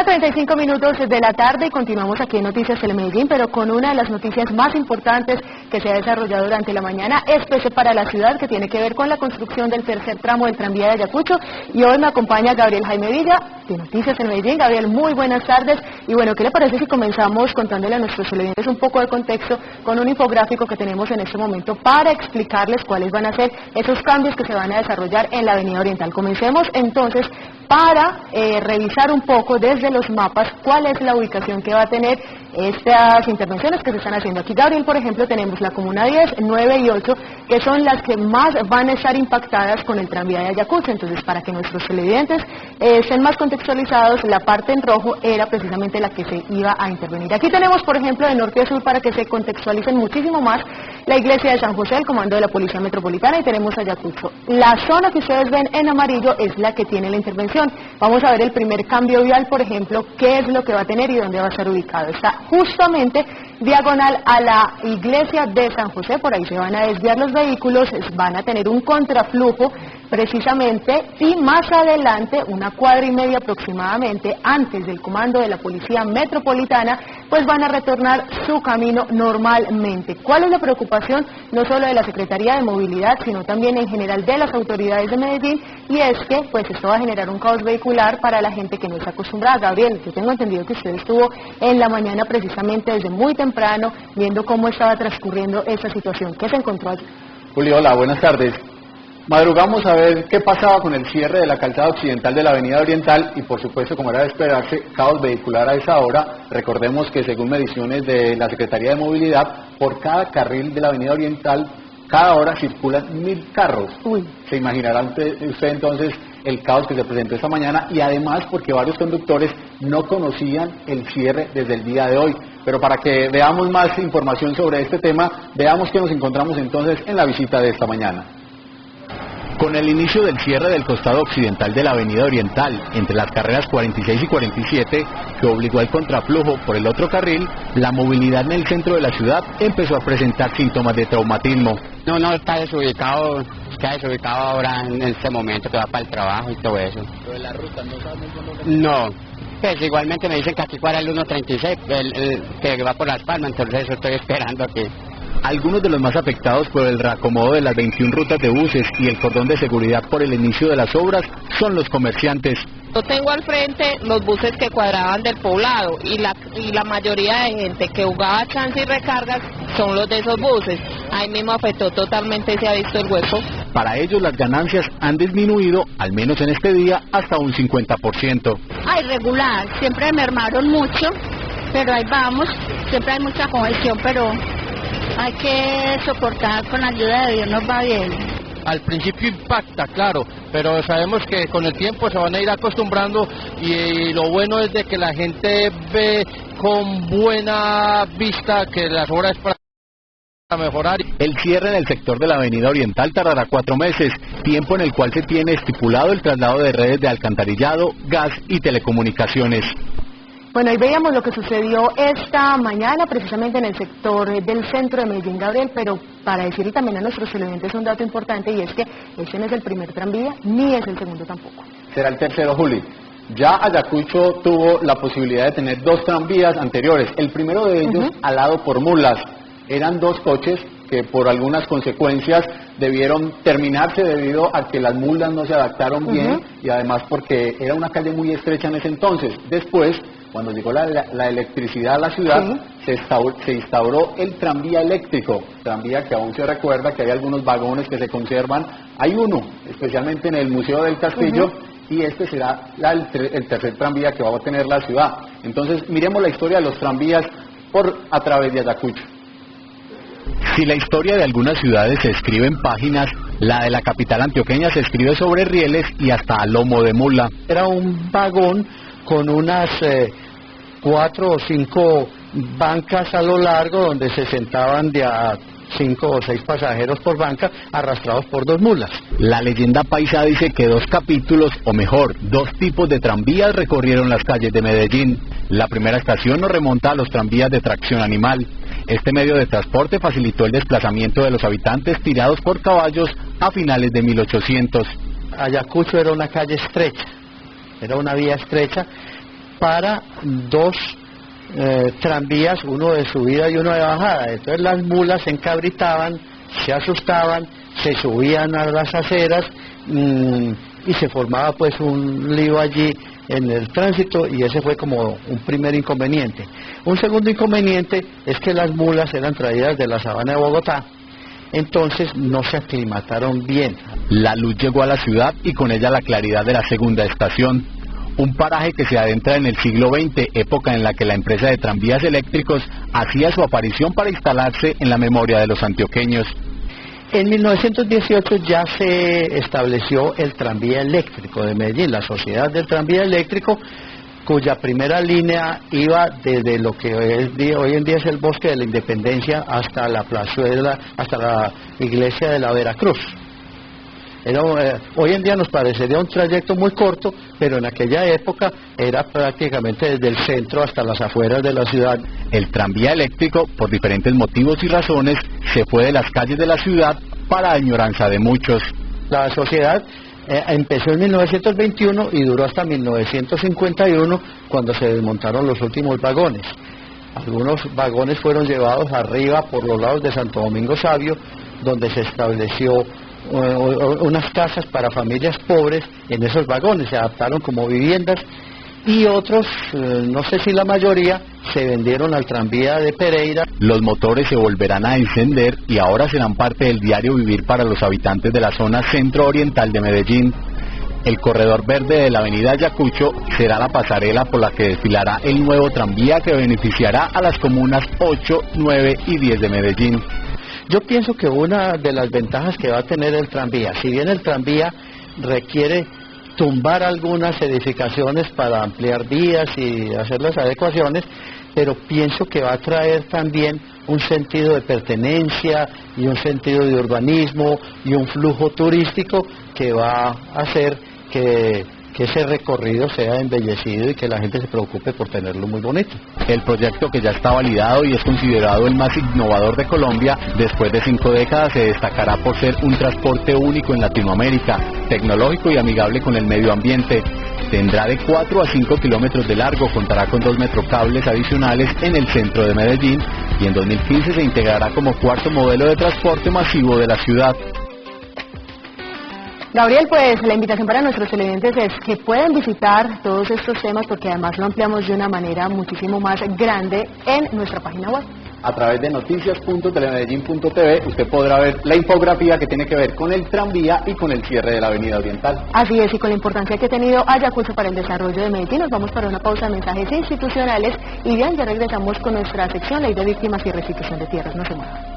35 minutos de la tarde y continuamos aquí en Noticias Telemedellín, pero con una de las noticias más importantes que se ha desarrollado durante la mañana, especial para la ciudad, que tiene que ver con la construcción del tercer tramo del tranvía de Ayacucho. Y hoy me acompaña Gabriel Jaime Villa, de Noticias Telemedellín. Gabriel, muy buenas tardes. Y bueno, ¿qué le parece si comenzamos contándole a nuestros televidentes un poco de contexto con un infográfico que tenemos en este momento para explicarles cuáles van a ser esos cambios que se van a desarrollar en la Avenida Oriental? Comencemos entonces para revisar un poco desde los mapas cuál es la ubicación que va a tener estas intervenciones que se están haciendo. Aquí, Gabriel, por ejemplo, tenemos la Comuna 10, 9 y 8, que son las que más van a estar impactadas con el tranvía de Ayacucho. Entonces, para que nuestros televidentes estén más contextualizados, la parte en rojo era precisamente la que se iba a intervenir. Aquí tenemos, por ejemplo, de norte a sur, para que se contextualicen muchísimo más, la iglesia de San José, el comando de la Policía Metropolitana, y tenemos Ayacucho. La zona que ustedes ven en amarillo es la que tiene la intervención. Vamos a ver el primer cambio vial, por ejemplo, qué es lo que va a tener y dónde va a estar ubicado. Está justamente diagonal a la iglesia de San José, por ahí se van a desviar los vehículos, van a tener un contraflujo precisamente, y más adelante, una cuadra y media aproximadamente, antes del comando de la Policía Metropolitana, pues van a retornar su camino normalmente. ¿Cuál es la preocupación? No solo de la Secretaría de Movilidad, sino también en general de las autoridades de Medellín, y es que pues esto va a generar un caos vehicular para la gente que no está acostumbrada. Gabriel, yo tengo entendido que usted estuvo en la mañana precisamente desde muy temprano viendo cómo estaba transcurriendo esta situación. ¿Qué se encontró allí? Julio, hola, buenas tardes. Madrugamos a ver qué pasaba con el cierre de la calzada occidental de la Avenida Oriental y, por supuesto, como era de esperarse, caos vehicular a esa hora. Recordemos que, según mediciones de la Secretaría de Movilidad, por cada carril de la Avenida Oriental, cada hora circulan 1000 carros. Uy. Se imaginará usted entonces el caos que se presentó esta mañana, y además porque varios conductores no conocían el cierre desde el día de hoy. Pero para que veamos más información sobre este tema, veamos que nos encontramos entonces en la visita de esta mañana. Con el inicio del cierre del costado occidental de la Avenida Oriental, entre las carreras 46 y 47, que obligó al contraflujo por el otro carril, la movilidad en el centro de la ciudad empezó a presentar síntomas de traumatismo. No, está desubicado ahora en este momento, que va para el trabajo y todo eso. ¿Lo de la ruta no sabemos dónde? No, pues igualmente me dicen que aquí fuera el 136, el que va por Las Palmas, entonces eso estoy esperando aquí. Algunos de los más afectados por el reacomodo de las 21 rutas de buses y el cordón de seguridad por el inicio de las obras son los comerciantes. Yo tengo al frente los buses que cuadraban del poblado y la mayoría de gente que jugaba chance y recargas son los de esos buses. Ahí mismo afectó totalmente, se ha visto el hueco. Para ellos las ganancias han disminuido, al menos en este día, hasta un 50%. Regular, siempre mermaron mucho, pero ahí vamos, siempre hay mucha congestión, pero hay que soportar, con la ayuda de Dios nos va bien. Al principio impacta, claro, pero sabemos que con el tiempo se van a ir acostumbrando, y lo bueno es de que la gente ve con buena vista que las obras para mejorar. El cierre en el sector de la Avenida Oriental tardará 4 meses, tiempo en el cual se tiene estipulado el traslado de redes de alcantarillado, gas y telecomunicaciones. Bueno, ahí veíamos lo que sucedió esta mañana precisamente en el sector del centro de Medellín, Gabriel, pero para decirle también a nuestros televidentes un dato importante, y es que este no es el primer tranvía, ni es el segundo tampoco. Será el tercero, Juli. Ya Ayacucho tuvo la posibilidad de tener 2 tranvías anteriores. El primero de ellos, alado por mulas. Eran 2 coches que por algunas consecuencias debieron terminarse debido a que las mulas no se adaptaron bien, y además porque era una calle muy estrecha en ese entonces. Después, cuando llegó la electricidad a la ciudad, se instauró el tranvía eléctrico, tranvía que aún se recuerda, que hay algunos vagones que se conservan. Hay uno, especialmente en el Museo del Castillo, y este será el tercer tranvía que va a tener la ciudad. Entonces, miremos la historia de los tranvías a través de Ayacucho. Si la historia de algunas ciudades se escribe en páginas, la de la capital antioqueña se escribe sobre rieles y hasta a lomo de mula. Era un vagón con unas 4 o 5 bancas a lo largo, donde se sentaban de a 5 o 6 pasajeros por banca, arrastrados por 2 mulas. La leyenda paisa dice que 2 capítulos, o mejor, 2 tipos de tranvías recorrieron las calles de Medellín. La primera estación nos remonta a los tranvías de tracción animal. Este medio de transporte facilitó el desplazamiento de los habitantes tirados por caballos a finales de 1800. Ayacucho era una calle estrecha, era una vía estrecha, para dos tranvías, uno de subida y uno de bajada. Entonces las mulas se encabritaban, se asustaban, se subían a las aceras y se formaba pues un lío allí en el tránsito, y ese fue como un primer inconveniente. Un segundo inconveniente es que las mulas eran traídas de la sabana de Bogotá, entonces no se aclimataron bien. La luz llegó a la ciudad y con ella la claridad de la segunda estación. Un paraje que se adentra en el siglo XX, época en la que la empresa de tranvías eléctricos hacía su aparición para instalarse en la memoria de los antioqueños. En 1918 ya se estableció el tranvía eléctrico de Medellín, la Sociedad del Tranvía Eléctrico, cuya primera línea iba desde lo que hoy en día es el Bosque de la Independencia hasta la plazuela, hasta la iglesia de la Veracruz. Hoy en día nos parecería un trayecto muy corto, pero en aquella época era prácticamente desde el centro hasta las afueras de la ciudad. El tranvía eléctrico, por diferentes motivos y razones, se fue de las calles de la ciudad para añoranza de muchos. La sociedad empezó en 1921 y duró hasta 1951, cuando se desmontaron los últimos vagones. Algunos vagones fueron llevados arriba por los lados de Santo Domingo Sabio, donde se estableció unas casas para familias pobres en esos vagones, se adaptaron como viviendas, y otros, no sé si la mayoría, se vendieron al tranvía de Pereira. Los motores se volverán a encender y ahora serán parte del diario vivir para los habitantes de la zona centro-oriental de Medellín. El corredor verde de la avenida Ayacucho será la pasarela por la que desfilará el nuevo tranvía que beneficiará a las comunas 8, 9 y 10 de Medellín. Yo pienso que una de las ventajas que va a tener el tranvía, si bien el tranvía requiere tumbar algunas edificaciones para ampliar vías y hacer las adecuaciones, pero pienso que va a traer también un sentido de pertenencia y un sentido de urbanismo y un flujo turístico que va a hacer que ese recorrido sea embellecido y que la gente se preocupe por tenerlo muy bonito. El proyecto, que ya está validado y es considerado el más innovador de Colombia, después de 5 décadas se destacará por ser un transporte único en Latinoamérica, tecnológico y amigable con el medio ambiente. Tendrá de 4 a 5 kilómetros de largo, contará con 2 metrocables adicionales en el centro de Medellín y en 2015 se integrará como cuarto modelo de transporte masivo de la ciudad. Gabriel, pues la invitación para nuestros televidentes es que puedan visitar todos estos temas, porque además lo ampliamos de una manera muchísimo más grande en nuestra página web. A través de noticias.telemedellin.tv usted podrá ver la infografía que tiene que ver con el tranvía y con el cierre de la avenida Oriental. Así es, y con la importancia que ha tenido Ayacucho para el desarrollo de Medellín. Nos vamos para una pausa de mensajes institucionales y bien, ya regresamos con nuestra sección Ley de Víctimas y Restitución de Tierras. No se muevan.